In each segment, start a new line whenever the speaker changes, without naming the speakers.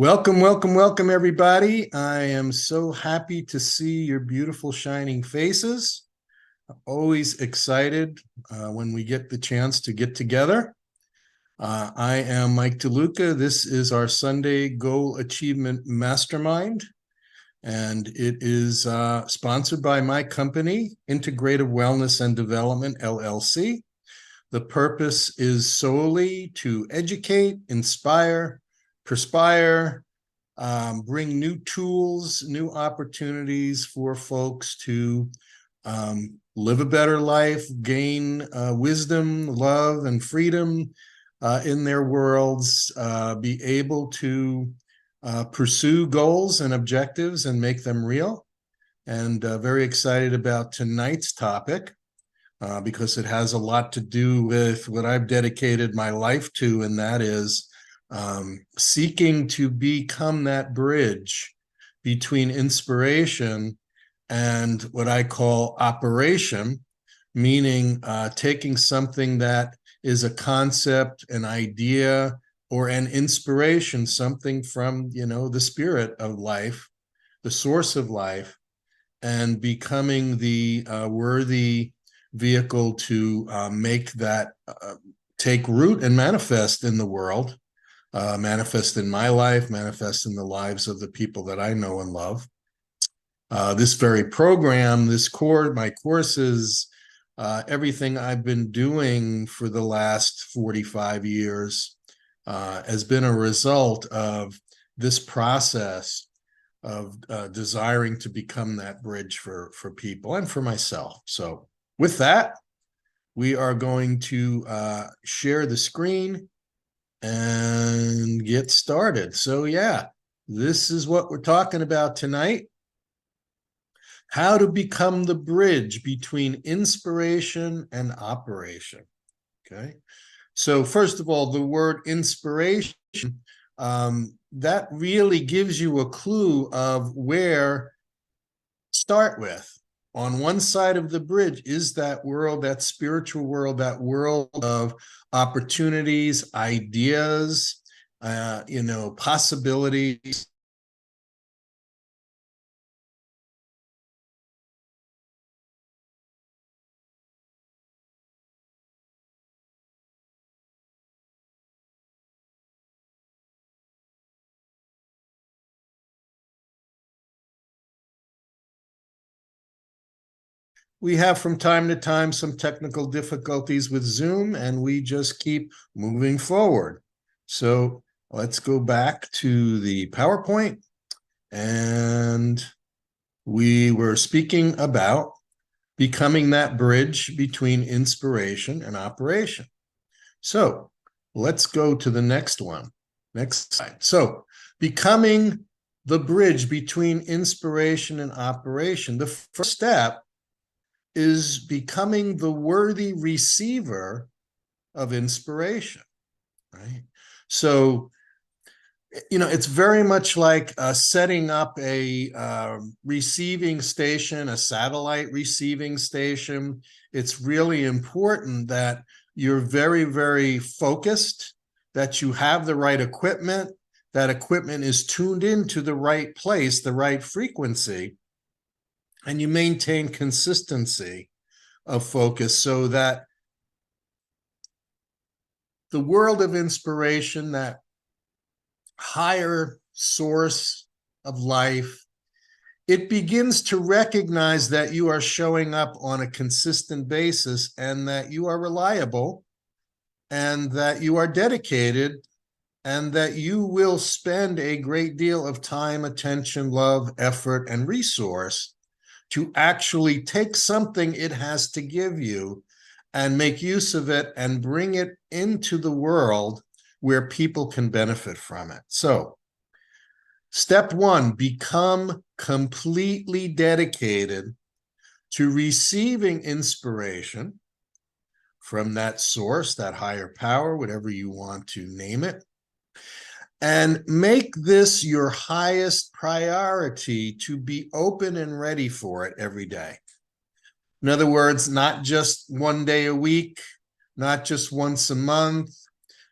Welcome, welcome, welcome, everybody. I am so happy to see your beautiful, shining faces. Always excited when we get the chance to get together. I am Mike DeLuca. This is our Sunday Goal Achievement MasterMind, and it is sponsored by my company, Integrative Wellness and Development, LLC. The purpose is solely to educate, inspire, perspire, bring new tools, new opportunities for folks to live a better life, gain wisdom, love, and freedom in their worlds, be able to pursue goals and objectives and make them real. And very excited about tonight's topic because it has a lot to do with what I've dedicated my life to, and that is seeking to become that bridge between inspiration and what I call operation, meaning taking something that is a concept, an idea, or an inspiration, something from, the spirit of life, the source of life, and becoming the worthy vehicle to make that take root and manifest in the world. Manifest in my life, manifest in the lives of the people that I know and love. This very program, my courses, everything I've been doing for the last 45 years has been a result of this process of desiring to become that bridge for people and for myself. So with that, we are going to share the screen and get started. So yeah, this is what we're talking about tonight. How to become the bridge between inspiration and operation. Okay. So first of all, the word inspiration, that really gives you a clue of where to start with. On one side of the bridge is that world, that spiritual world, that world of opportunities, ideas, possibilities. We have from time to time some technical difficulties with Zoom, and we just keep moving forward. So let's go back to the PowerPoint. And we were speaking about becoming that bridge between inspiration and operation. So let's go to the next one. Next slide. So becoming the bridge between inspiration and operation. The first step is becoming the worthy receiver of inspiration, right? So, it's very much like setting up a receiving station, a satellite receiving station. It's really important that you're very, very focused, that you have the right equipment, that equipment is tuned into the right place, the right frequency, and you maintain consistency of focus so that the world of inspiration, that higher source of life, it begins to recognize that you are showing up on a consistent basis and that you are reliable and that you are dedicated and that you will spend a great deal of time, attention, love, effort, and resource to actually take something it has to give you and make use of it and bring it into the world where people can benefit from it. So, step one, become completely dedicated to receiving inspiration from that source, that higher power, whatever you want to name it. And make this your highest priority to be open and ready for it every day. In other words, not just one day a week, not just once a month,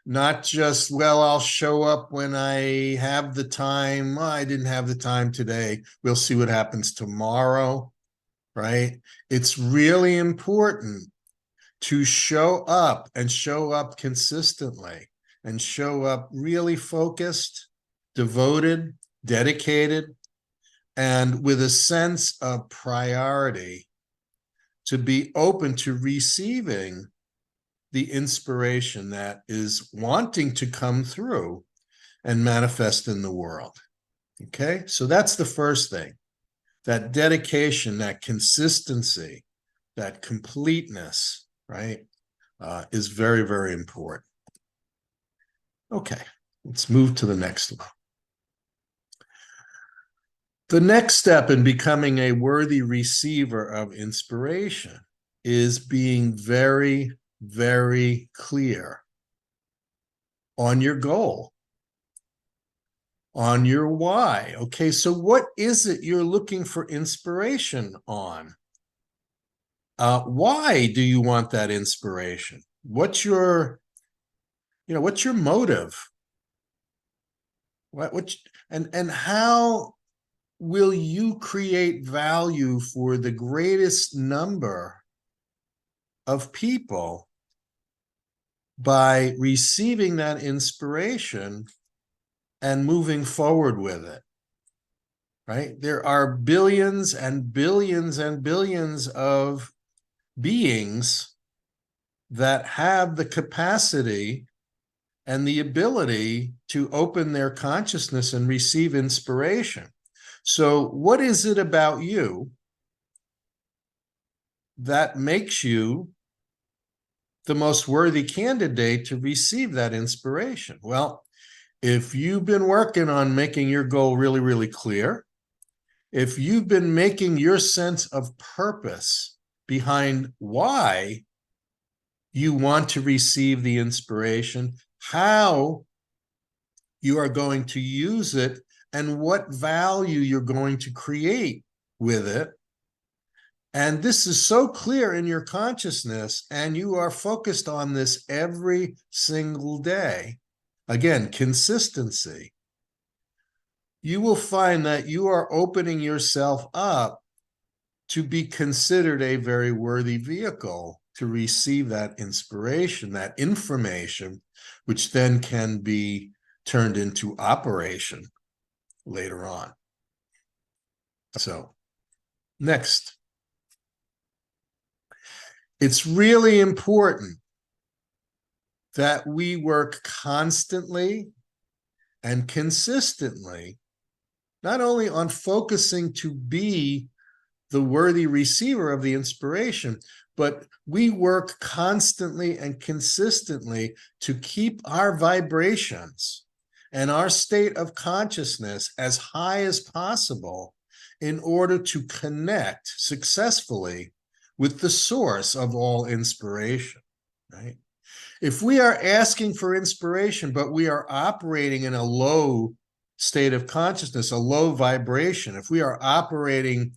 Not just, well, I'll show up when I have the time. Oh, I didn't have the time today. We'll see what happens tomorrow, right? It's really important to show up and show up consistently and show up really focused, devoted, dedicated, and with a sense of priority to be open to receiving the inspiration that is wanting to come through and manifest in the world. Okay, so that's the first thing. That dedication, that consistency, that completeness, right, is very, very important. Okay, let's move to the next one. The next step in becoming a worthy receiver of inspiration is being very, very clear on your goal, on your why. Okay, so what is it you're looking for inspiration on? Why do you want that inspiration? What's your motive? And how will you create value for the greatest number of people by receiving that inspiration and moving forward with it, right? There are billions and billions and billions of beings that have the capacity and the ability to open their consciousness and receive inspiration. So what is it about you that makes you the most worthy candidate to receive that inspiration? Well, if you've been working on making your goal really, really clear, if you've been making your sense of purpose behind why you want to receive the inspiration, how you are going to use it, and what value you're going to create with it. And this is so clear in your consciousness, and you are focused on this every single day. Again, consistency. You will find that you are opening yourself up to be considered a very worthy vehicle to receive that inspiration, that information, which then can be turned into operation later on. So, next. It's really important that we work constantly and consistently, not only on focusing to be the worthy receiver of the inspiration, but we work constantly and consistently to keep our vibrations and our state of consciousness as high as possible in order to connect successfully with the source of all inspiration, right? If we are asking for inspiration, but we are operating in a low state of consciousness, a low vibration, if we are operating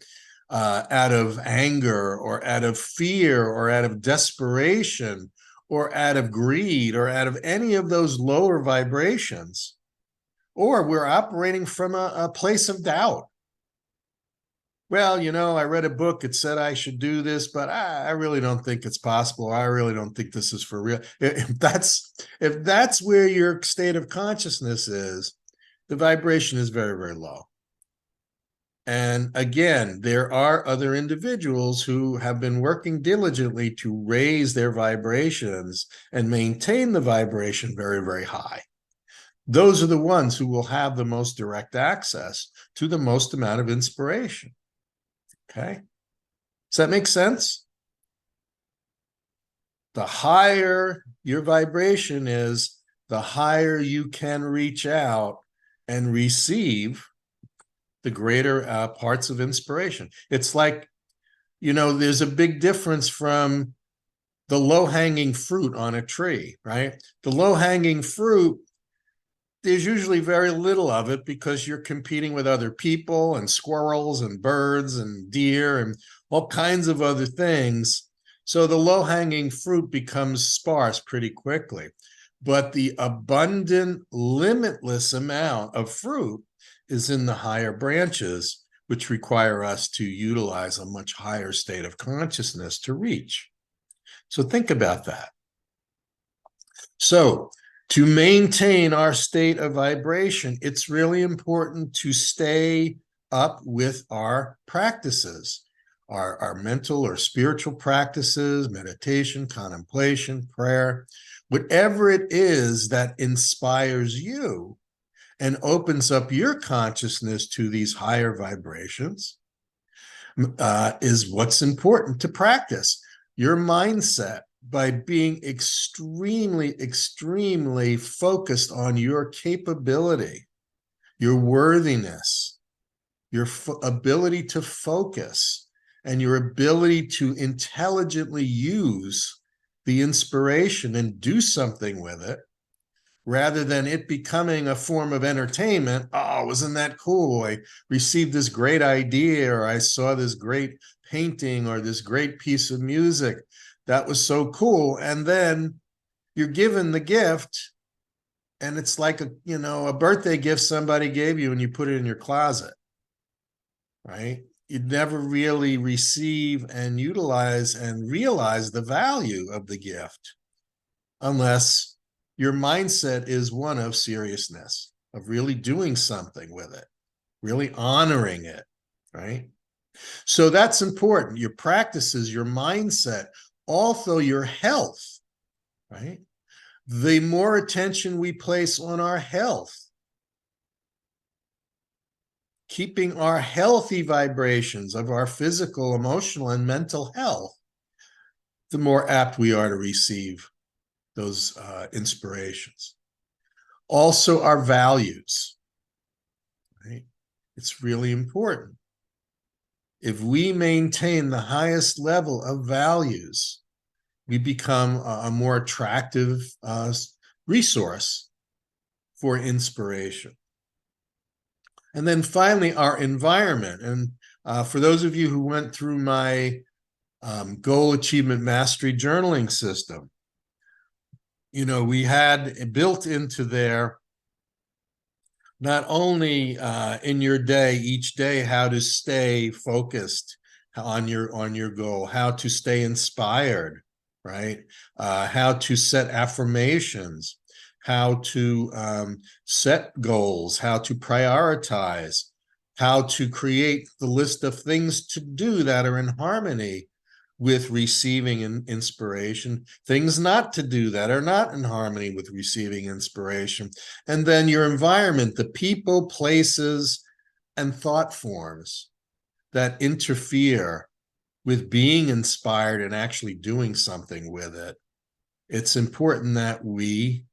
out of anger or out of fear or out of desperation or out of greed or out of any of those lower vibrations, or we're operating from a place of doubt. Well, I read a book, it said I should do this, but I really don't think it's possible. I really don't think this is for real. If that's where your state of consciousness is, the vibration is very, very low. And again, there are other individuals who have been working diligently to raise their vibrations and maintain the vibration very, very high. Those are the ones who will have the most direct access to the most amount of inspiration. Okay. Does that make sense? The higher your vibration is, the higher you can reach out and receive the greater parts of inspiration. It's like, there's a big difference from the low-hanging fruit on a tree, right? The low-hanging fruit, there's usually very little of it because you're competing with other people and squirrels and birds and deer and all kinds of other things. So the low-hanging fruit becomes sparse pretty quickly. but the abundant, limitless amount of fruit is in the higher branches, which require us to utilize a much higher state of consciousness to reach. So think about that. So to maintain our state of vibration, it's really important to stay up with our practices, our mental or spiritual practices, meditation, contemplation, prayer, whatever it is that inspires you and opens up your consciousness to these higher vibrations, is what's important to practice. Your mindset, by being extremely, extremely focused on your capability, your worthiness, your ability to focus, and your ability to intelligently use the inspiration and do something with it, rather than it becoming a form of entertainment. Oh, wasn't that cool? I received this great idea, or I saw this great painting, or this great piece of music. That was so cool. And then you're given the gift, and it's like a birthday gift somebody gave you and you put it in your closet, right? You'd never really receive and utilize and realize the value of the gift unless your mindset is one of seriousness, of really doing something with it, really honoring it, right? So that's important. Your practices, your mindset, also your health, right? The more attention we place on our health, keeping our healthy vibrations of our physical, emotional, and mental health, the more apt we are to receive those inspirations. Also, our values, right? It's really important. If we maintain the highest level of values, we become a more attractive resource for inspiration. And then finally, our environment. And for those of you who went through my Goal Achievement Mastery journaling system, we had built into there not only in your day, each day, how to stay focused on your goal, how to stay inspired, right? How to set affirmations, how to set goals, how to prioritize, how to create the list of things to do that are in harmony with receiving inspiration, things not to do that are not in harmony with receiving inspiration. And then your environment, the people, places, and thought forms that interfere with being inspired and actually doing something with it. It's important that we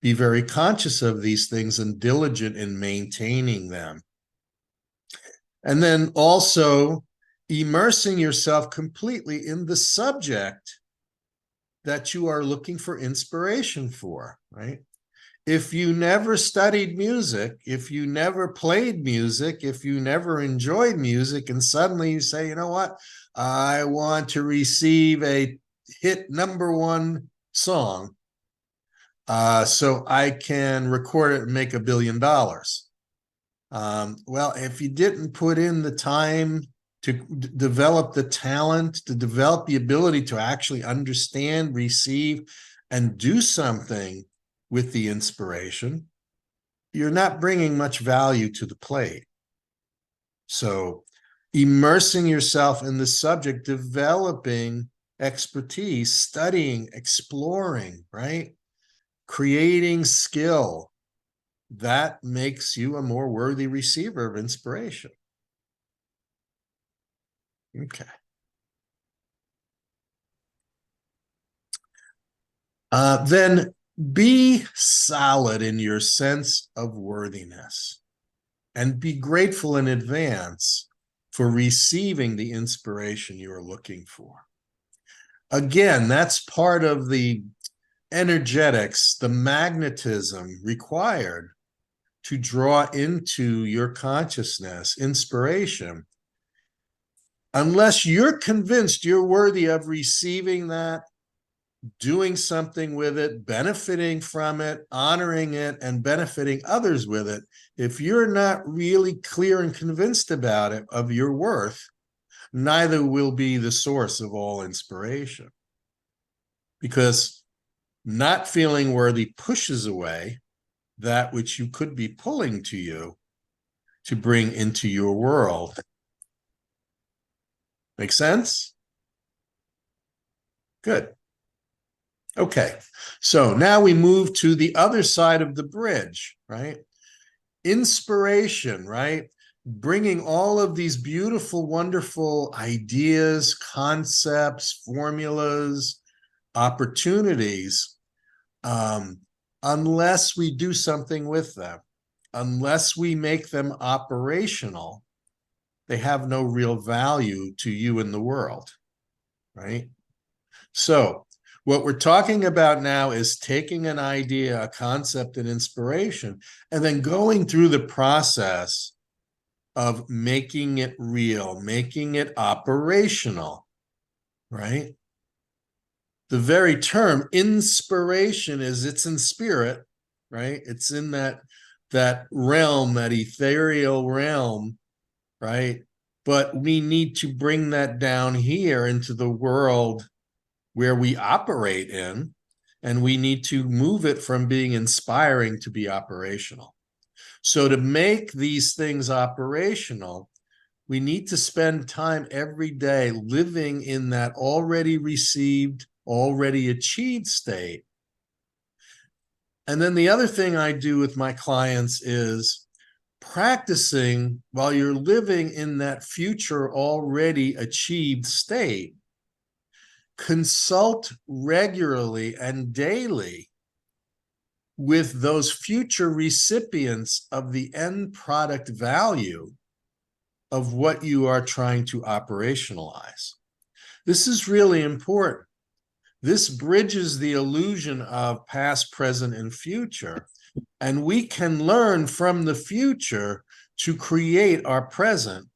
be very conscious of these things and diligent in maintaining them. And then also immersing yourself completely in the subject that you are looking for inspiration for, right? If you never studied music, if you never played music, if you never enjoyed music, and suddenly you say, you know what, I want to receive a hit #1 song so I can record it and make $1 billion. Well, if you didn't put in the time to develop the talent, to develop the ability to actually understand, receive, and do something with the inspiration, you're not bringing much value to the plate. So immersing yourself in the subject, developing expertise, studying, exploring, right? Creating skill, that makes you a more worthy receiver of inspiration. Okay. Then be solid in your sense of worthiness and be grateful in advance for receiving the inspiration you're looking for. Again, that's part of the energetics, the magnetism required to draw into your consciousness inspiration. Unless you're convinced you're worthy of receiving that, doing something with it, benefiting from it, honoring it, and benefiting others with it, if you're not really clear and convinced about it, of your worth, neither will be the source of all inspiration. Because not feeling worthy pushes away that which you could be pulling to you to bring into your world. Make sense? Good. Okay, so now we move to the other side of the bridge, right? Inspiration, right? Bringing all of these beautiful, wonderful ideas, concepts, formulas, opportunities, unless we do something with them, unless we make them operational, they have no real value to you in the world, right? So what we're talking about now is taking an idea, a concept, an inspiration, and then going through the process of making it real, making it operational, right? The very term inspiration it's in spirit, right? It's in that realm, that ethereal realm, right? But we need to bring that down here into the world where we operate in, and we need to move it from being inspiring to be operational. So to make these things operational, we need to spend time every day living in that already received, already achieved state. And then the other thing I do with my clients is practicing while you're living in that future already achieved state. Consult regularly and daily with those future recipients of the end product value of what you are trying to operationalize. This is really important. This bridges the illusion of past, present, and future, and we can learn from the future to create our present,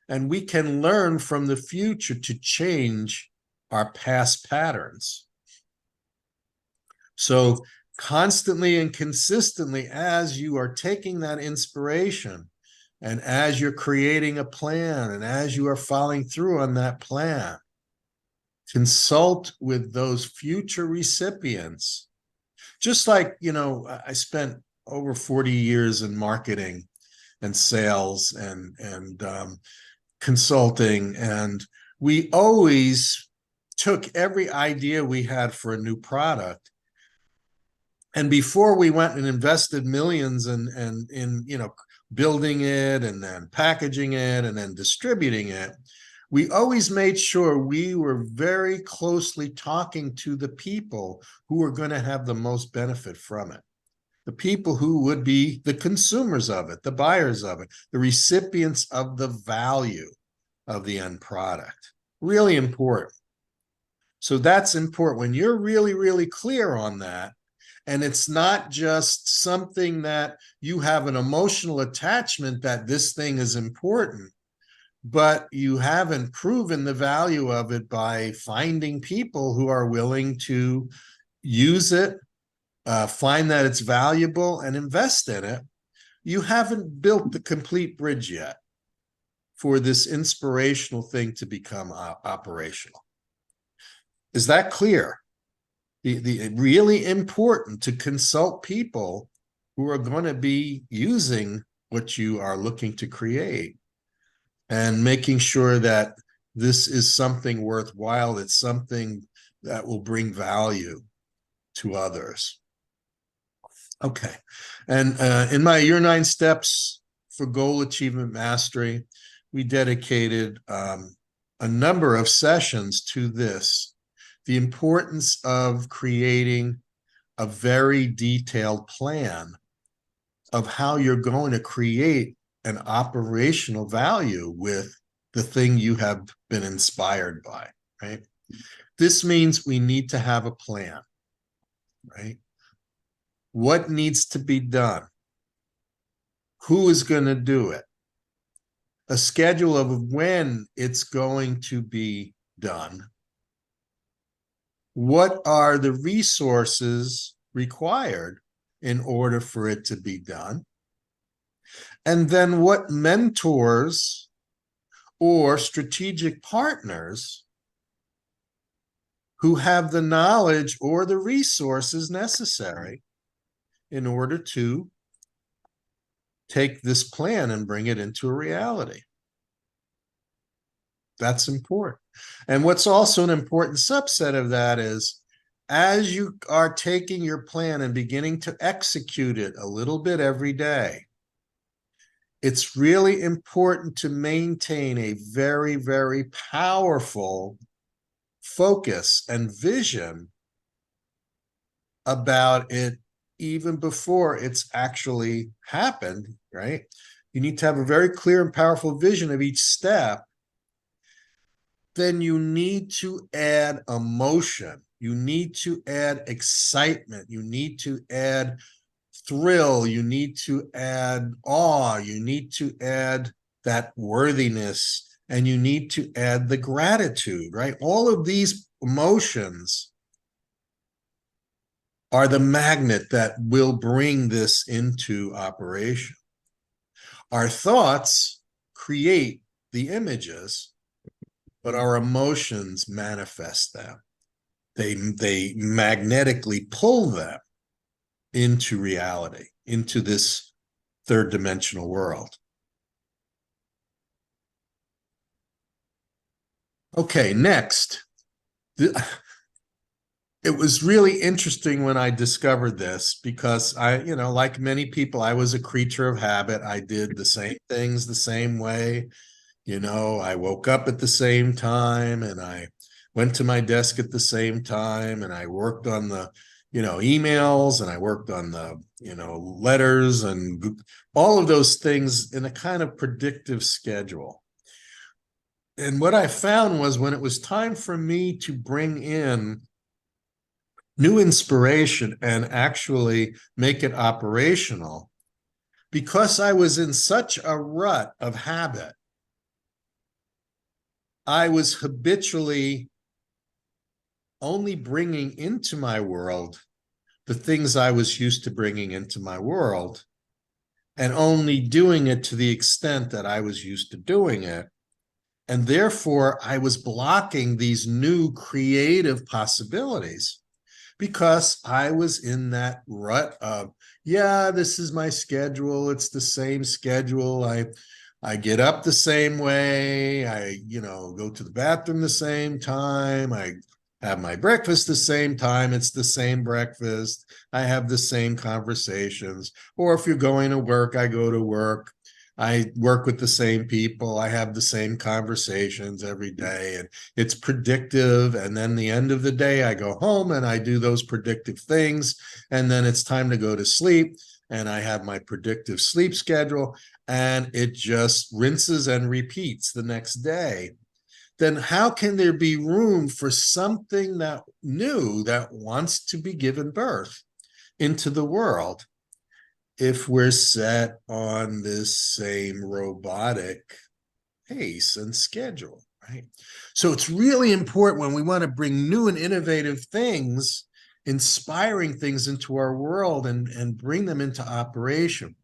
and we can learn from the future to change our past patterns. So constantly and consistently, as you are taking that inspiration, and as you're creating a plan, and as you are following through on that plan, consult with those future recipients. Just like, I spent over 40 years in marketing and sales and consulting, and we always took every idea we had for a new product, and before we went and invested millions in building it and then packaging it and then distributing it, we always made sure we were very closely talking to the people who were going to have the most benefit from it, the people who would be the consumers of it, the buyers of it, the recipients of the value of the end product. Really important. So that's important. When you're really, really clear on that, and it's not just something that you have an emotional attachment that this thing is important, but you haven't proven the value of it by finding people who are willing to use it, find that it's valuable, and invest in it, you haven't built the complete bridge yet for this inspirational thing to become operational. Is that clear? The really important to consult people who are going to be using what you are looking to create, and making sure that this is something worthwhile, it's something that will bring value to others. Okay, and in my Your 9 Steps for Goal Achievement Mastery, we dedicated a number of sessions to this, the importance of creating a very detailed plan of how you're going to create an operational value with the thing you have been inspired by, right? This means we need to have a plan, right? What needs to be done? Who is going to do it? A schedule of when it's going to be done. What are the resources required in order for it to be done? And then what mentors or strategic partners who have the knowledge or the resources necessary in order to take this plan and bring it into a reality. That's important. And what's also an important subset of that is, as you are taking your plan and beginning to execute it a little bit every day, it's really important to maintain a very, very powerful focus and vision about it even before it's actually happened, right? You need to have a very clear and powerful vision of each step. Then you need to add emotion. You need to add excitement. You need to add thrill. You need to add awe. You need to add that worthiness. And you need to add the gratitude, right? All of these emotions are the magnet that will bring this into operation. Our thoughts create the images, but our emotions manifest them. They magnetically pull them into reality, into this third dimensional world. Okay, next. It was really interesting when I discovered this because like many people, I was a creature of habit. I did the same things the same way. I woke up at the same time and I went to my desk at the same time and I worked on the, emails, and I worked on the, letters and all of those things in a kind of predictive schedule. And what I found was when it was time for me to bring in new inspiration and actually make it operational, because I was in such a rut of habit, I was habitually only bringing into my world the things I was used to bringing into my world, and only doing it to the extent that I was used to doing it. And therefore, I was blocking these new creative possibilities because I was in that rut of, yeah, this is my schedule. It's the same schedule. I get up the same way. I, go to the bathroom the same time. I have my breakfast the same time. It's the same breakfast. I have the same conversations. Or if you're going to work, I go to work. I work with the same people. I have the same conversations every day, and it's predictive. And then the end of the day, I go home and I do those predictive things. And then it's time to go to sleep, and I have my predictive sleep schedule, and it just rinses and repeats the next day. Then how can there be room for something that new that wants to be given birth into the world if we're set on this same robotic pace and schedule, right? So it's really important when we want to bring new and innovative things, inspiring things into our world and bring them into operation.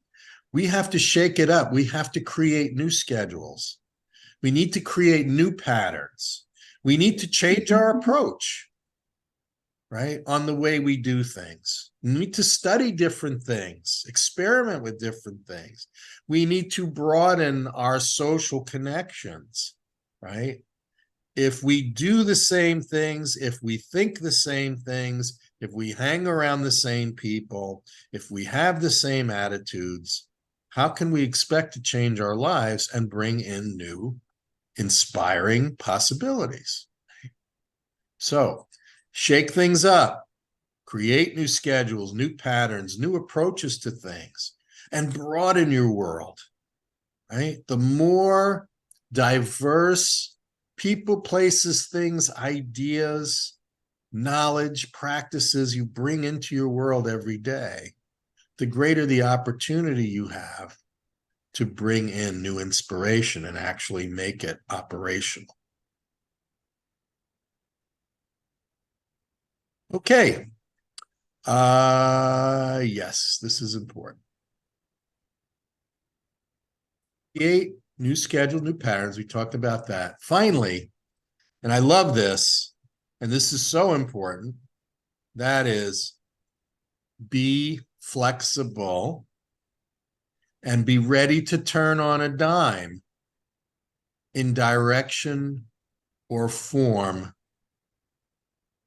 We have to shake it up. We have to create new schedules. We need to create new patterns. We need to change our approach, right, on the way we do things. We need to study different things, experiment with different things. We need to broaden our social connections, right? If we do the same things, if we think the same things, if we hang around the same people, if we have the same attitudes, how can we expect to change our lives and bring in new, inspiring possibilities? So, shake things up, create new schedules, new patterns, new approaches to things, and broaden your world, right? The more diverse people, places, things, ideas, knowledge, practices you bring into your world every day, the greater the opportunity you have to bring in new inspiration and actually make it operational. Okay. Yes, this is important. Create new schedule, new patterns. We talked about that. Finally, and I love this, and this is so important, that is be flexible and be ready to turn on a dime in direction or form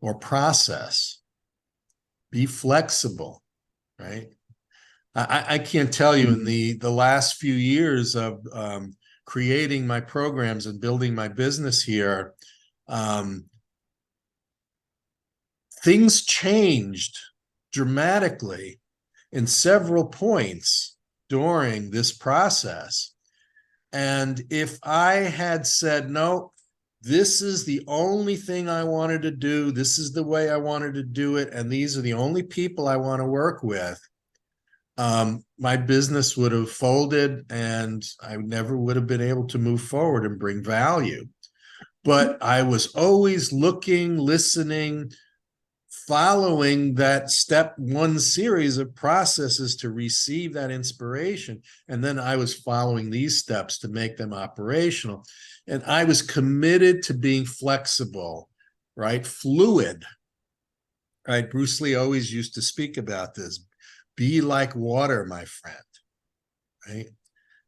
or process. Be flexible, right? I can't tell you, in the last few years of creating my programs and building my business here, things changed dramatically in several points during this process. And if I had said, no, this is the only thing I wanted to do, this is the way I wanted to do it, and these are the only people I want to work with, my business would have folded and I never would have been able to move forward and bring value. But I was always looking, listening, following that step one series of processes to receive that inspiration. And then I was following these steps to make them operational. And I was committed to being flexible, right? Fluid, right? Bruce Lee always used to speak about this. Be like water, my friend, right?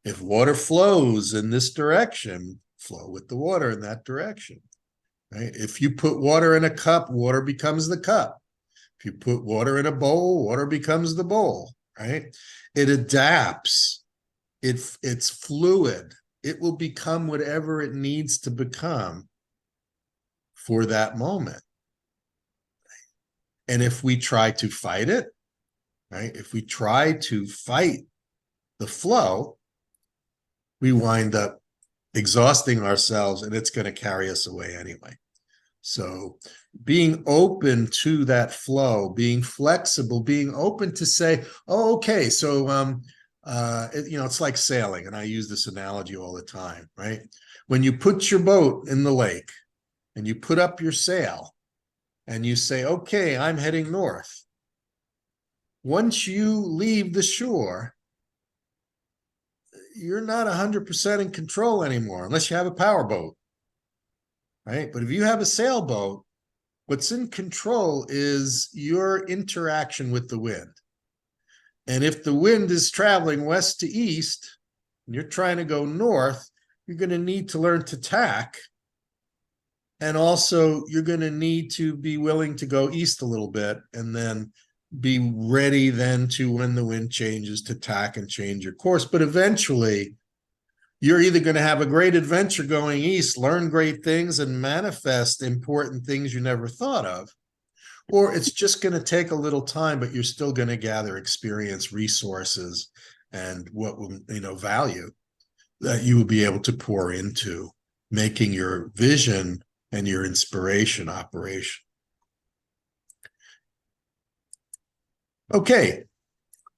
If water flows in this direction, flow with the water in that direction, right? If you put water in a cup, water becomes the cup. If you put water in a bowl, water becomes the bowl, right? It adapts. It's fluid. It will become whatever it needs to become for that moment. And if we try to fight it, right? If we try to fight the flow, we wind up exhausting ourselves, and it's going to carry us away anyway. So being open to that flow, being flexible, being open to say, oh, okay, so it's like sailing, and I use this analogy all the time, right? When you put your boat in the lake and you put up your sail and you say, okay, I'm heading north. Once you leave the shore, you're not 100% in control anymore, unless you have a power boat, right? But if you have a sailboat, what's in control is your interaction with the wind. And if the wind is traveling west to east, and you're trying to go north, you're going to need to learn to tack. And also, you're going to need to be willing to go east a little bit and then be ready then to, when the wind changes, to tack and change your course. But eventually, you're either going to have a great adventure going east, learn great things, and manifest important things you never thought of, or it's just going to take a little time, but you're still going to gather experience, resources, and what will, value that you will be able to pour into making your vision and your inspiration operation. Okay,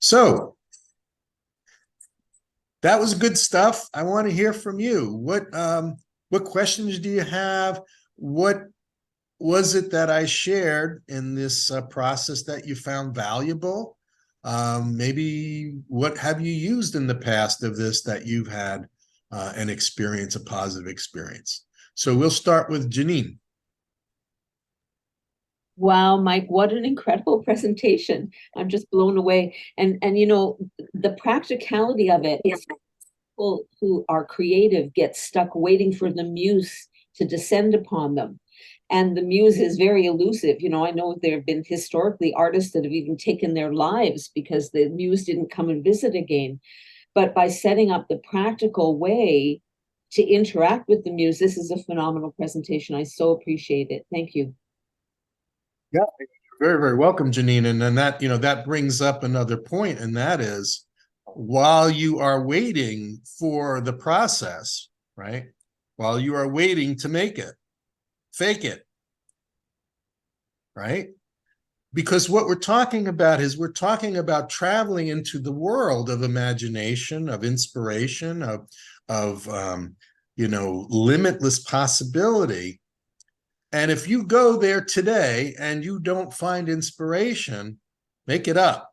so that was good stuff. I want to hear from you. What questions do you have? What was it that I shared in this process that you found valuable? Maybe what have you used in the past of this that you've had an experience, a positive experience? So we'll start with Janine.
Wow, Mike, what an incredible presentation. I'm just blown away. And the practicality of it is people who are creative get stuck waiting for the muse to descend upon them. And the muse is very elusive. I know there have been historically artists that have even taken their lives because the muse didn't come and visit again. But by setting up the practical way to interact with the muse, this is a phenomenal presentation. I so appreciate it. Thank you.
Yeah, you're very, very welcome, Janine. And then that brings up another point, and that is, while you are waiting for the process, right? While you are waiting to make it, fake it, right? Because what we're talking about is we're talking about traveling into the world of imagination, of inspiration, of limitless possibility. And if you go there today and you don't find inspiration, make it up.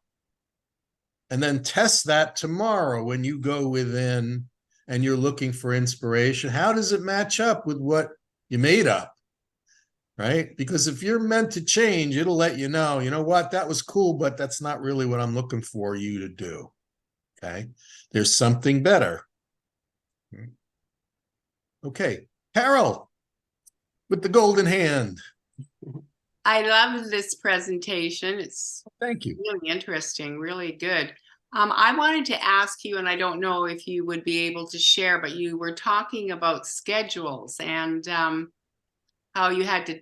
And then test that tomorrow when you go within and you're looking for inspiration. How does it match up with what you made up? Right? Because if you're meant to change, it'll let you know what, that was cool, but that's not really what I'm looking for you to do. Okay. There's something better. Okay. Carol with the golden hand.
I love this presentation. It's
Thank you.
really interesting, really good. I wanted to ask you, and I don't know if you would be able to share, but you were talking about schedules and how you had to,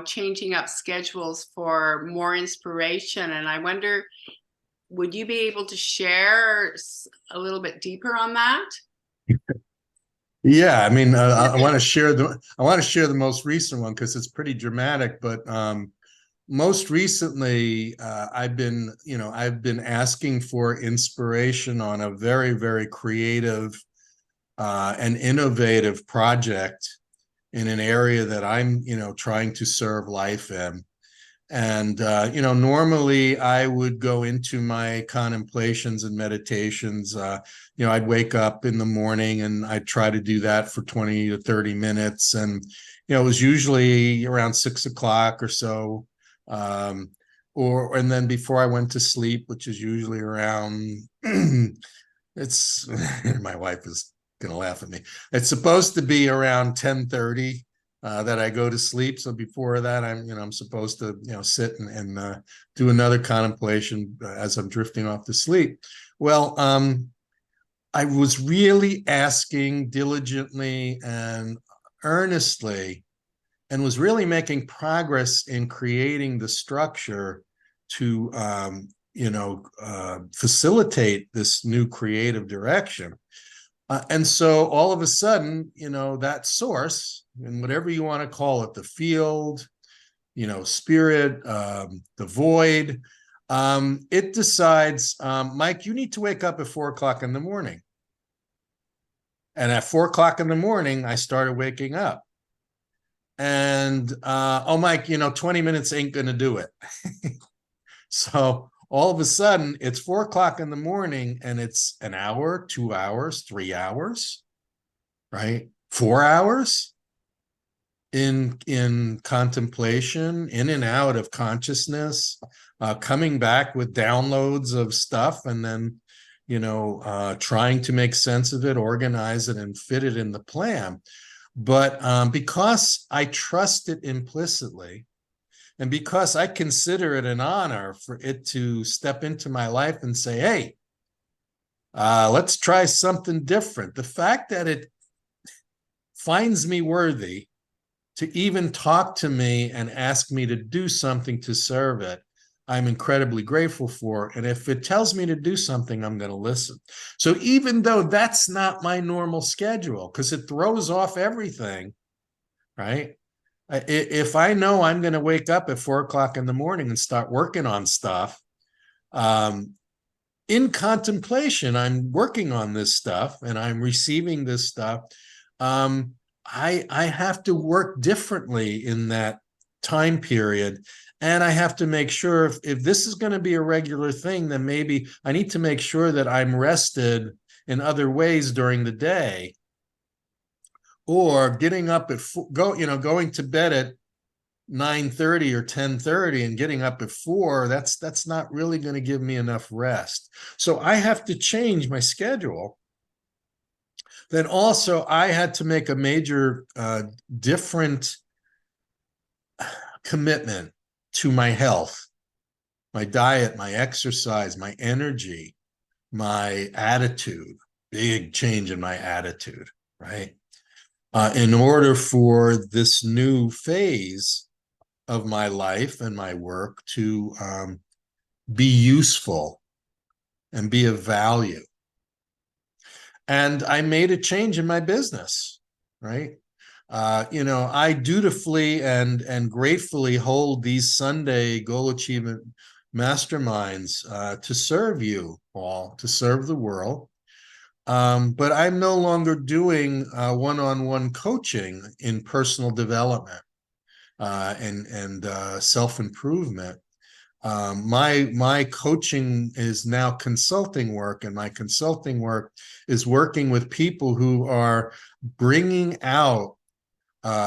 changing up schedules for more inspiration. And I wonder, would you be able to share a little bit deeper on that?
Yeah, I mean, I want to share the most recent one because it's pretty dramatic. But most recently, I've been asking for inspiration on a very, very creative and innovative project in an area that I'm, trying to serve life in. And, normally I would go into my contemplations and meditations. I'd wake up in the morning and I'd try to do that for 20 to 30 minutes. And, it was usually around 6 o'clock or so. And then before I went to sleep, which is usually around, it's, my wife is going to laugh at me. It's supposed to be around 10:30. That I go to sleep. So before that, I'm supposed to, sit and do another contemplation as I'm drifting off to sleep. Well, I was really asking diligently and earnestly, and was really making progress in creating the structure to, facilitate this new creative direction. And so all of a sudden, that source, and whatever you want to call it, the field, spirit, the void, it decides, Mike, you need to wake up at 4 o'clock in the morning. And at 4 o'clock in the morning, I started waking up. And, oh, Mike, 20 minutes ain't going to do it. So all of a sudden it's 4 o'clock in the morning and it's an hour, 2 hours, 3 hours, right? 4 hours in contemplation, in and out of consciousness, coming back with downloads of stuff, and then, trying to make sense of it, organize it, and fit it in the plan. But because I trust it implicitly, and because I consider it an honor for it to step into my life and say, hey, let's try something different. The fact that it finds me worthy to even talk to me and ask me to do something to serve it, I'm incredibly grateful for. And if it tells me to do something, I'm going to listen. So even though that's not my normal schedule, because it throws off everything, right? If I know I'm going to wake up at 4 o'clock in the morning and start working on stuff, in contemplation, I'm working on this stuff and I'm receiving this stuff. I have to work differently in that time period. And I have to make sure if this is going to be a regular thing, then maybe I need to make sure that I'm rested in other ways during the day. Or getting up at going to bed at 9:30 or 10:30 and getting up at 4, that's not really going to give me enough rest. So I have to change my schedule. Then also I had to make a major different commitment to my health, my diet, my exercise, my energy, my attitude. Big change in my attitude, right? In order for this new phase of my life and my work to be useful and be of value. And I made a change in my business, right? I dutifully and gratefully hold these Sunday Goal Achievement Masterminds to serve you all, to serve the world. But I'm no longer doing one-on-one coaching in personal development. and self-improvement. My coaching is now consulting work, and my consulting work is working with people who are bringing out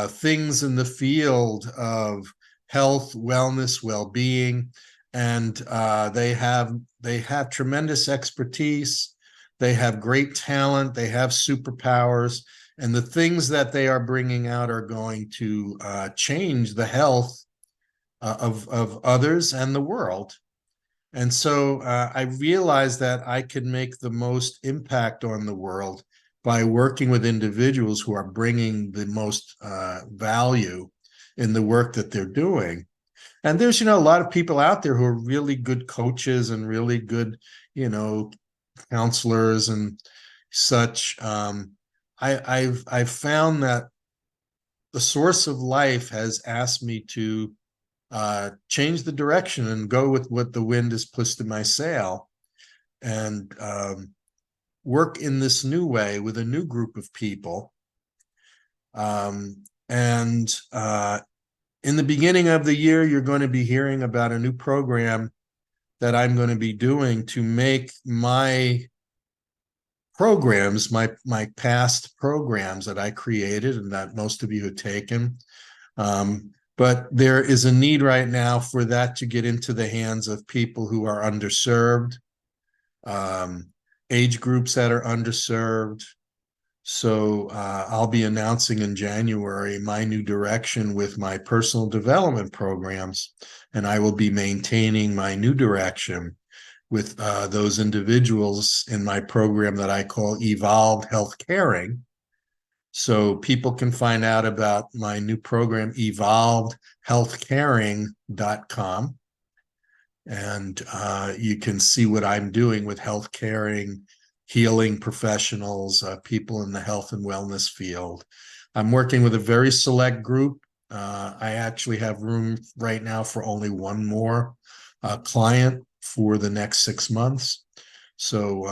things in the field of health, wellness, well-being, and they have tremendous expertise. They have great talent. They have superpowers, and the things that they are bringing out are going to change the health of others and the world. And so I realized that I could make the most impact on the world by working with individuals who are bringing the most value in the work that they're doing. And there's, a lot of people out there who are really good coaches and really good, counselors and such. I've found that the source of life has asked me to change the direction and go with what the wind has pushed in my sail, and work in this new way with a new group of people. And in the beginning of the year, you're going to be hearing about a new program that I'm going to be doing to make my programs, my past programs that I created and that most of you have taken. But there is a need right now for that to get into the hands of people who are underserved, age groups that are underserved. So I'll be announcing in January my new direction with my personal development programs, and I will be maintaining my new direction with those individuals in my program that I call Evolved Health Caring. So people can find out about my new program, evolvedhealthcaring.com. And you can see what I'm doing with health caring, healing professionals, people in the health and wellness field. I'm working with a very select group. I actually have room right now for only one more client for the next 6 months. So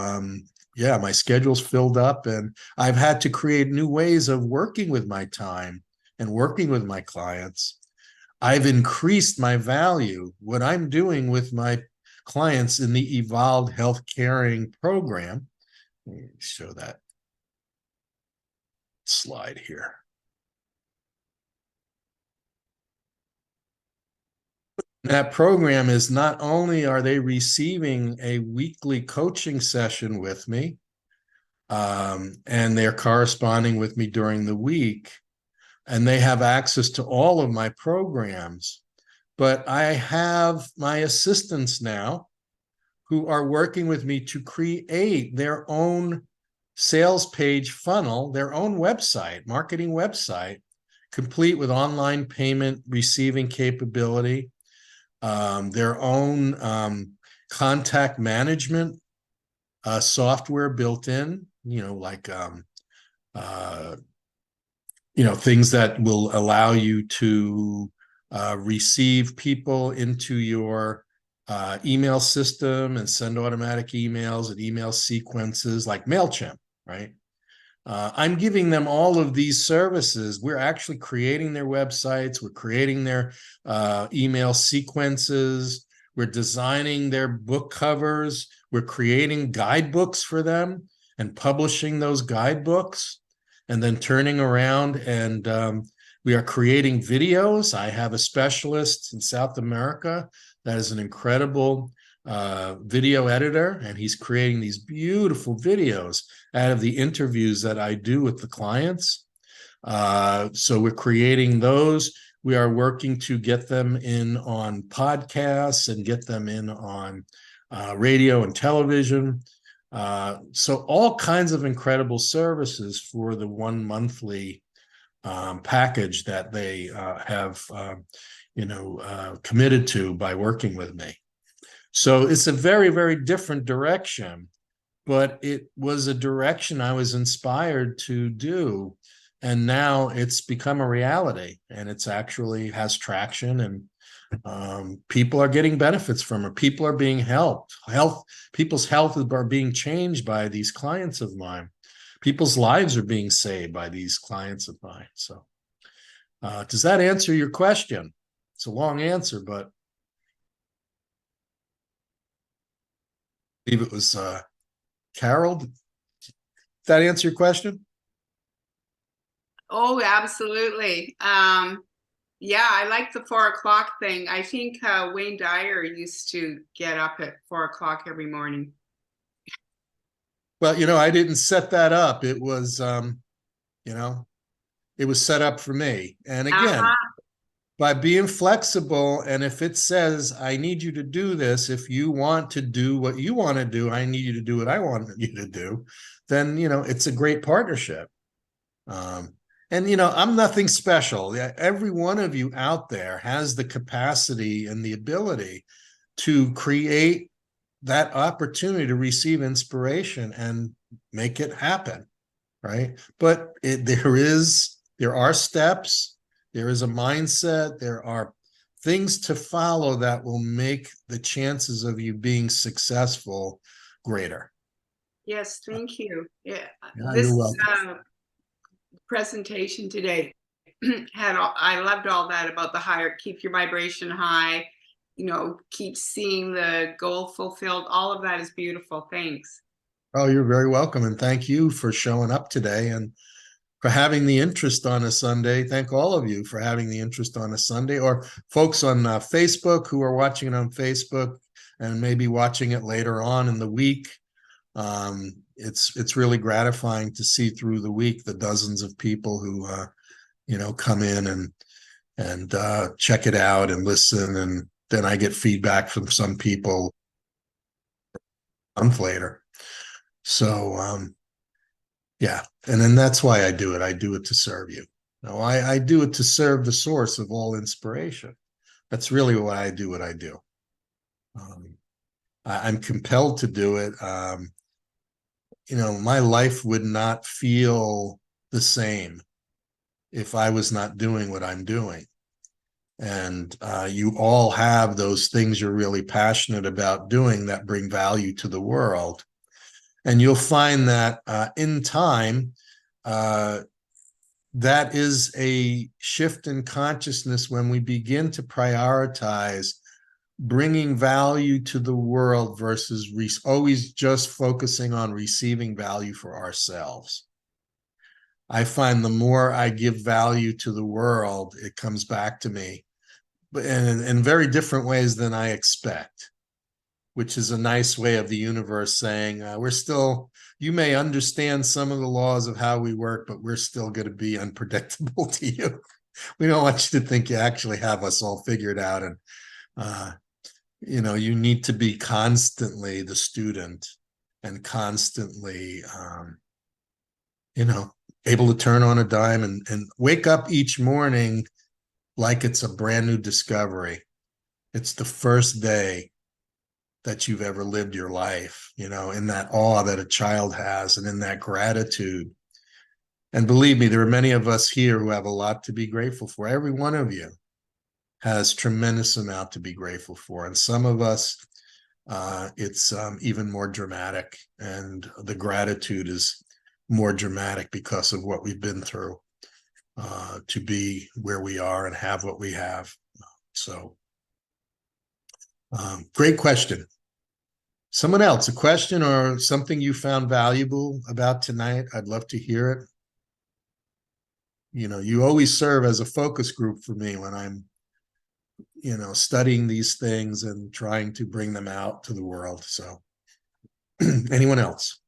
yeah, my schedule's filled up, and I've had to create new ways of working with my time and working with my clients. I've increased my value. What I'm doing with my clients in the Evolved Health Caring program, let me show that slide here. That program is not only are they receiving a weekly coaching session with me, and they're corresponding with me during the week, and they have access to all of my programs, but I have my assistants now who are working with me to create their own sales page funnel, their own website, marketing website, complete with online payment receiving capability, their own contact management software built in, like things that will allow you to receive people into your email system and send automatic emails and email sequences like MailChimp, right? I'm giving them all of these services. We're actually creating their websites. We're creating their email sequences. We're designing their book covers. We're creating guidebooks for them and publishing those guidebooks, and then turning around and we are creating videos. I have a specialist in South America that is an incredible video editor, and he's creating these beautiful videos out of the interviews that I do with the clients. So we're creating those. We are working to get them in on podcasts and get them in on radio and television. So all kinds of incredible services for the one monthly package that they have committed to by working with me. So it's a very, very different direction, but it was a direction I was inspired to do. And now it's become a reality, and it's actually has traction, and people are getting benefits from it. People are being helped. People's health are being changed by these clients of mine. People's lives are being saved by these clients of mine. So Does that answer your question? It's a long answer, but I believe it was Carol. Did that answer your question?
Oh, absolutely. Yeah, I like the 4 o'clock thing. I think Wayne Dyer used to get up at 4 o'clock every morning.
Well, I didn't set that up. It was, it was set up for me. And again,
Uh-huh.
by being flexible, and if it says, I need you to do this, if you want to do what you want to do, I need you to do what I want you to do, then, it's a great partnership. And I'm nothing special. Every one of you out there has the capacity and the ability to create that opportunity to receive inspiration and make it happen, right? But there are steps, there is a mindset, there are things to follow that will make the chances of you being successful greater.
Yes, thank you. Yeah,
Yeah,
this
you're welcome.
presentation today I loved all that about the higher, keep your vibration high, keep seeing the goal fulfilled. All of that is beautiful. Thanks.
Oh, you're very welcome. And thank you for showing up today and for having the interest on a Sunday. Thank all of you for having the interest on a Sunday, or folks on Facebook who are watching it on Facebook and maybe watching it later on in the week. It's really gratifying to see through the week the dozens of people who come in and check it out and listen, and then I get feedback from some people a month later. So yeah, and then that's why I do it. I do it to serve you. No, I do it to serve the source of all inspiration. That's really why I do what I do. I'm compelled to do it. My life would not feel the same if I was not doing what I'm doing. And you all have those things you're really passionate about doing that bring value to the world. And you'll find that in time, that is a shift in consciousness when we begin to prioritize bringing value to the world versus always just focusing on receiving value for ourselves. I find the more I give value to the world, it comes back to me, but in very different ways than I expect, which is a nice way of the universe saying, you may understand some of the laws of how we work, but we're still going to be unpredictable to you. We don't want you to think you actually have us all figured out. And, you need to be constantly the student and constantly, able to turn on a dime and wake up each morning like it's a brand new discovery. It's the first day that you've ever lived your life, in that awe that a child has and in that gratitude. And believe me, there are many of us here who have a lot to be grateful for. Every one of you has tremendous amount to be grateful for. And some of us, it's even more dramatic. And the gratitude is more dramatic because of what we've been through to be where we are and have what we have. So great question. Someone else, a question or something you found valuable about tonight? I'd love to hear it. You always serve as a focus group for me when I'm, studying these things and trying to bring them out to the world. So anyone else?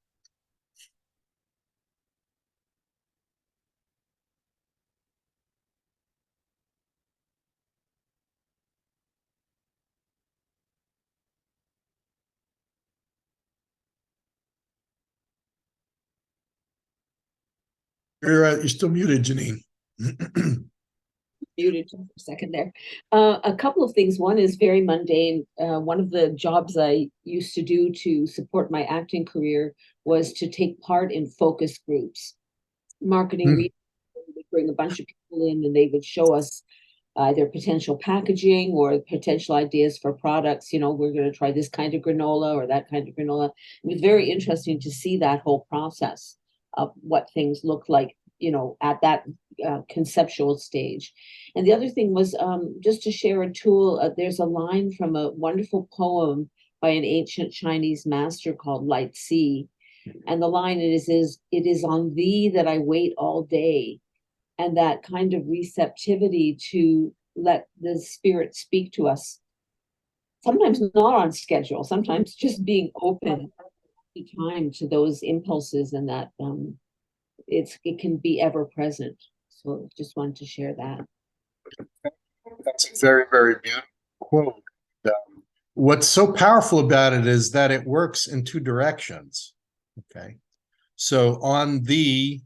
You're still muted, Janine.
Muted for a second there. A couple of things. One is very mundane. One of the jobs I used to do to support my acting career was to take part in focus groups, marketing. Would bring a bunch of people in, and they would show us either potential packaging or potential ideas for products. We're going to try this kind of granola or that kind of granola. It was very interesting to see that whole process of what things look like at that conceptual stage. And the other thing was just to share a tool. There's a line from a wonderful poem by an ancient Chinese master called Light Sea. And the line is it is on thee that I wait all day. And that kind of receptivity to let the spirit speak to us. Sometimes not on schedule, sometimes just being open time to those impulses, and that it can be ever present. So just wanted to share that.
That's a very, very beautiful quote. What's so powerful about it is that it works in two directions. Okay. So on thee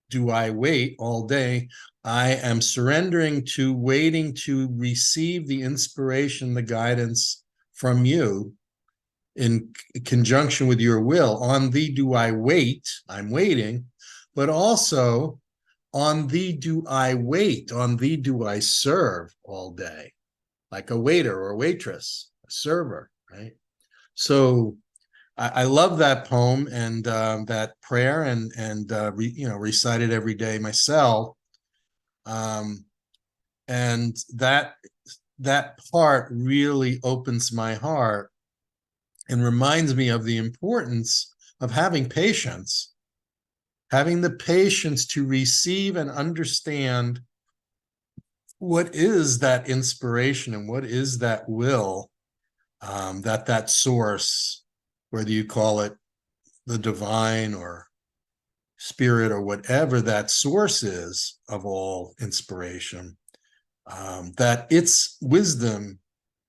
do I wait all day. I am surrendering to waiting to receive the inspiration, the guidance from you in conjunction with your will. On thee do I wait. I'm waiting, but also on thee do I wait. On thee do I serve all day, like a waiter or a waitress, a server, right? So I love that poem and that prayer, and recite it every day myself. And that part really opens my heart and reminds me of the importance of having patience, having the patience to receive and understand what is that inspiration and what is that will, that source, whether you call it the divine or spirit or whatever that source is of all inspiration, that its wisdom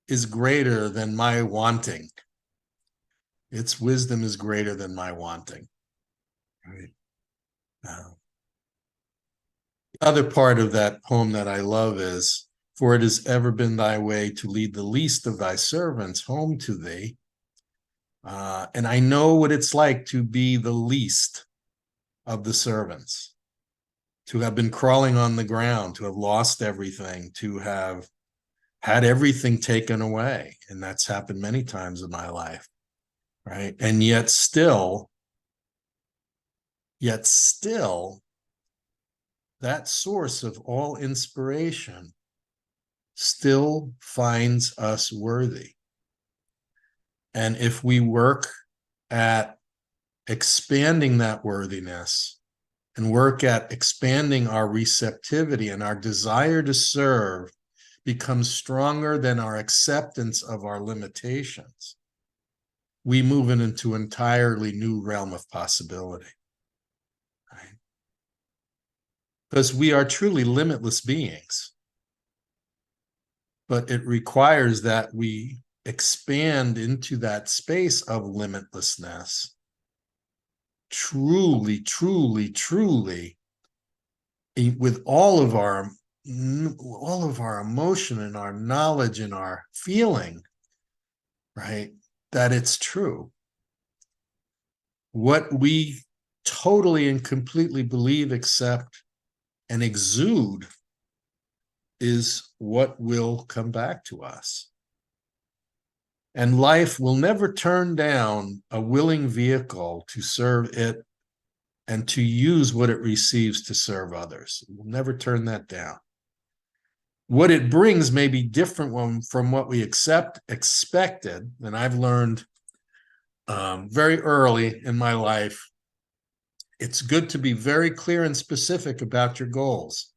is greater than my wanting. Its wisdom is greater than my wanting. Right. The other part of that poem that I love is, for it has ever been thy way to lead the least of thy servants home to thee. And I know what it's like to be the least of the servants, to have been crawling on the ground, to have lost everything, to have had everything taken away. And that's happened many times in my life, right? And yet still, that source of all inspiration still finds us worthy. And if we work at expanding that worthiness and work at expanding our receptivity, and our desire to serve becomes stronger than our acceptance of our limitations, we move into an entirely new realm of possibility. Right? Because we are truly limitless beings. But it requires that we expand into that space of limitlessness, truly, with all of our emotion and our knowledge and our feeling, right? That it's true. What we totally and completely believe, accept, and exude is what will come back to us. And life will never turn down a willing vehicle to serve it and to use what it receives to serve others. It will never turn that down. What it brings may be different from what we expected. And I've learned very early in my life, it's good to be very clear and specific about your goals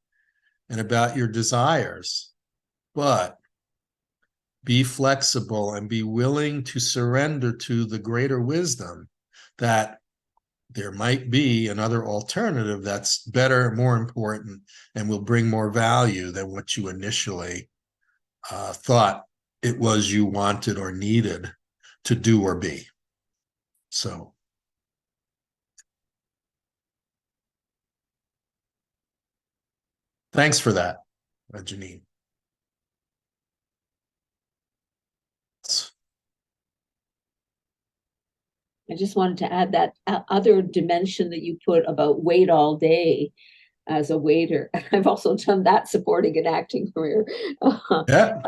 and about your desires, but be flexible and be willing to surrender to the greater wisdom that there might be another alternative that's better, more important, and will bring more value than what you initially thought it was you wanted or needed to do or be. So thanks for that, Janine.
I just wanted to add that other dimension that you put about wait all day as a waiter. I've also done that supporting an acting career.
Yeah.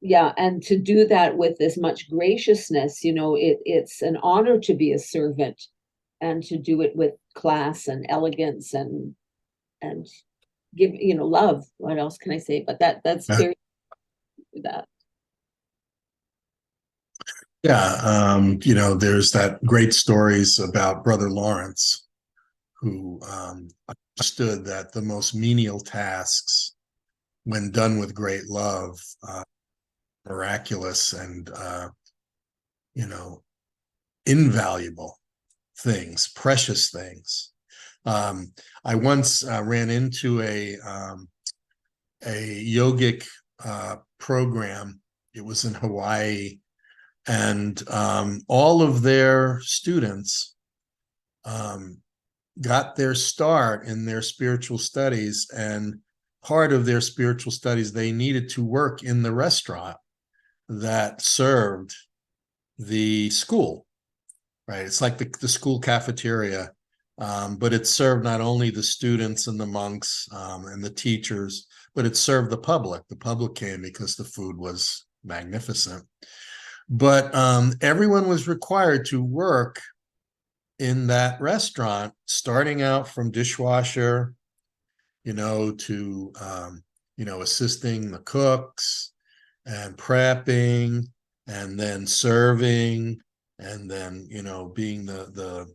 Yeah, and to do that with as much graciousness, it's an honor to be a servant and to do it with class and elegance and give, love. What else can I say? But that's
Uh,
very that.
Yeah, there's that great stories about Brother Lawrence, who understood that the most menial tasks, when done with great love, miraculous and you know invaluable things, precious things. I once ran into a yogic program. It was in Hawaii, and all of their students um, got their start in their spiritual studies, and part of their spiritual studies, they needed to work in the restaurant that served the school, right? It's like the school cafeteria, but it served not only the students and the monks and the teachers, but it served the public. The public came because the food was magnificent. But everyone was required to work in that restaurant, starting out from dishwasher, to assisting the cooks and prepping, and then serving, and then being the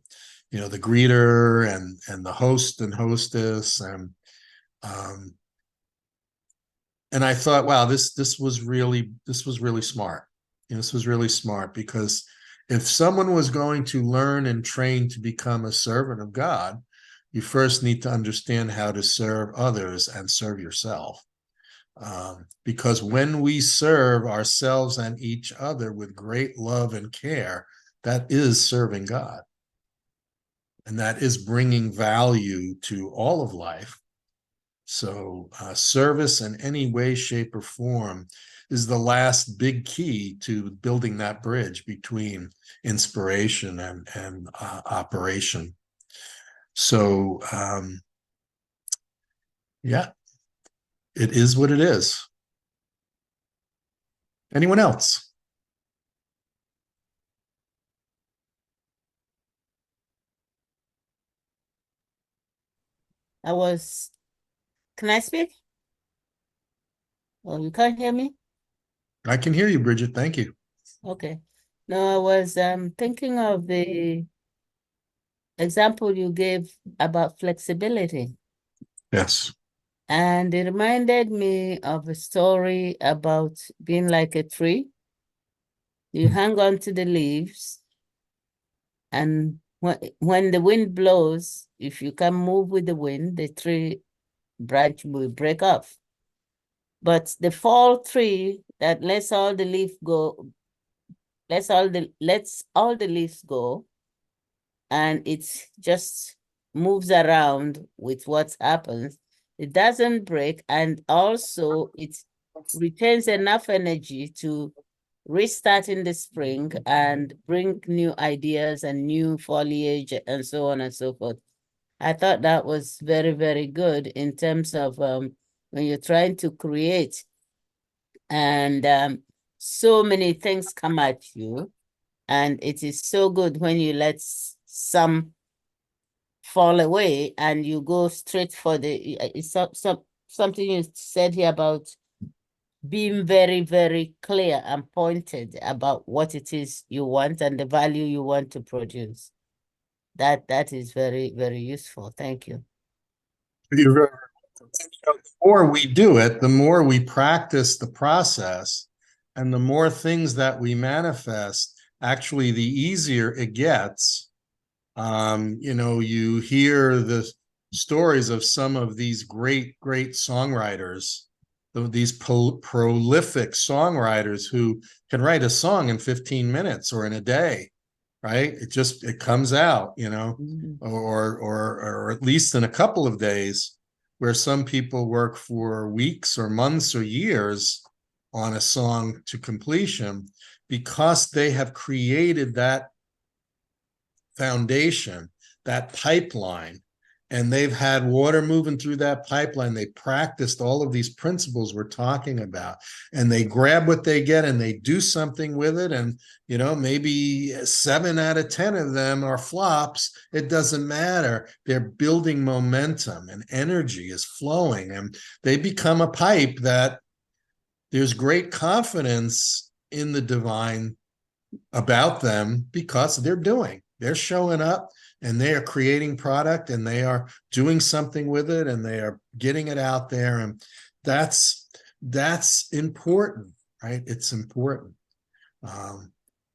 greeter and the host and hostess, um, and I thought, wow, this was really smart. This was really smart, because if someone was going to learn and train to become a servant of God, you first need to understand how to serve others and serve yourself. Because when we serve ourselves and each other with great love and care, that is serving God. And that is bringing value to all of life. So service in any way, shape, or form is the last big key to building that bridge between inspiration and operation. So yeah, it is what it is. Anyone else?
I was, can I speak? Oh, you can't hear me?
I can hear you, Bridget. Thank you.
Okay. No, I was thinking of the example you gave about flexibility.
Yes.
And it reminded me of a story about being like a tree. You hang on to the leaves, and when the wind blows, if you can move with the wind, the tree branch will break off. But the fall tree that lets all the leaf go, lets all the leaves go, and it just moves around with what happens. It doesn't break, and also it retains enough energy to restart in the spring and bring new ideas and new foliage and so on and so forth. I thought that was very, very good in terms of when you're trying to create and so many things come at you, and it is so good when you let some fall away and you go straight for the it's something you said here about being very, very clear and pointed about what it is you want and the value you want to produce. That is very, very useful. Thank you.
You're very welcome. The more we do it, the more we practice the process, and the more things that we manifest, actually, the easier it gets. You hear the stories of some of these great songwriters, these prolific songwriters who can write a song in 15 minutes or in a day, right? It comes out, or at least in a couple of days, where some people work for weeks or months or years on a song to completion, because they have created that foundation, that pipeline, and they've had water moving through that pipeline. They practiced all of these principles we're talking about, and they grab what they get and they do something with it. And, you know, maybe 7 out of 10 of them are flops. It doesn't matter. They're building momentum and energy is flowing, and they become a pipe that there's great confidence in the divine about them because they're showing up, and they are creating product, and they are doing something with it, and they are getting it out there. And that's important, right? It's important.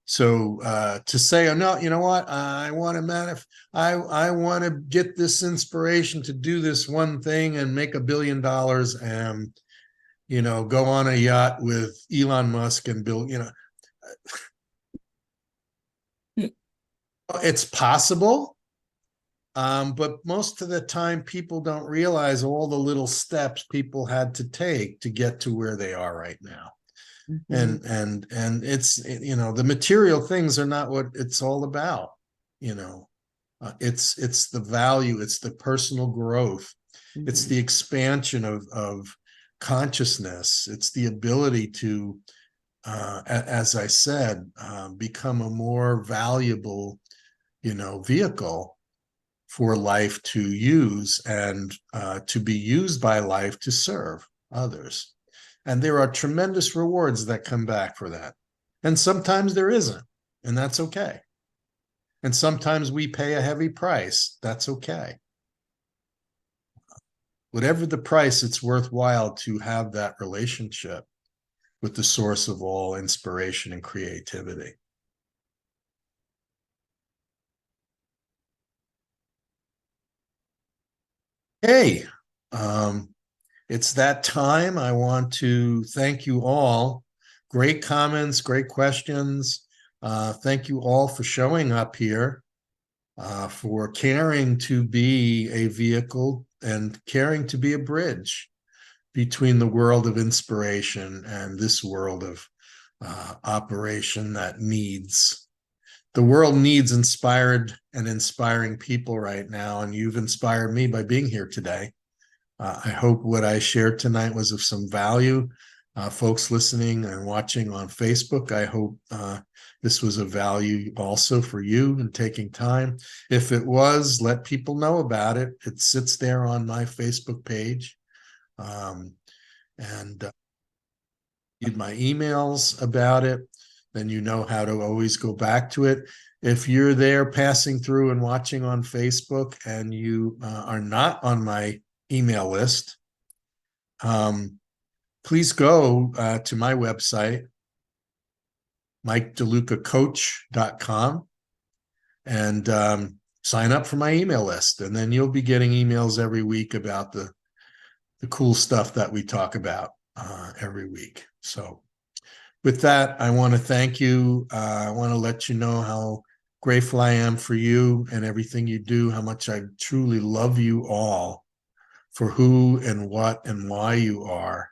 So to say, oh no, you know what, I want to I want to get this inspiration to do this one thing and make $1 billion and, you know, go on a yacht with Elon Musk and build, you know, it's possible. But most of the time, people don't realize all the little steps people had to take to get to where they are right now. And it's, you know, the material things are not what it's all about. You know, it's the value, it's the personal growth, it's the expansion of consciousness, it's the ability to, as I said, become a more valuable, you know, vehicle for life to use, and to be used by life to serve others. And there are tremendous rewards that come back for that. And sometimes there isn't, and that's okay. And sometimes we pay a heavy price. That's okay. Whatever the price, it's worthwhile to have that relationship with the source of all inspiration and creativity. Hey, it's that time. I want to thank you all. Great comments, great questions. Thank you all for showing up here, for caring to be a vehicle and caring to be a bridge between the world of inspiration and this world of operation that needs. The world needs inspired and inspiring people right now, and you've inspired me by being here today. I hope what I shared tonight was of some value. Folks listening and watching on Facebook, I hope this was of value also for you in taking time. If it was, let people know about it. It sits there on my Facebook page. And read my emails about it, then you know how to always go back to it. If you're there passing through and watching on Facebook and you are not on my email list, please go to my website, MikeDeLucaCoach.com, and sign up for my email list. And then you'll be getting emails every week about the cool stuff that we talk about every week. So with that, I want to thank you. I want to let you know how grateful I am for you and everything you do, how much I truly love you all for who and what and why you are,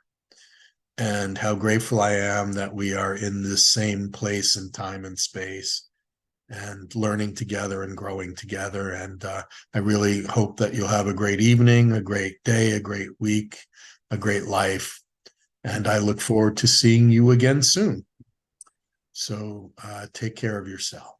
and how grateful I am that we are in this same place and time and space and learning together and growing together. And I really hope that you'll have a great evening, a great day, a great week, a great life. And I look forward to seeing you again soon. So take care of yourself.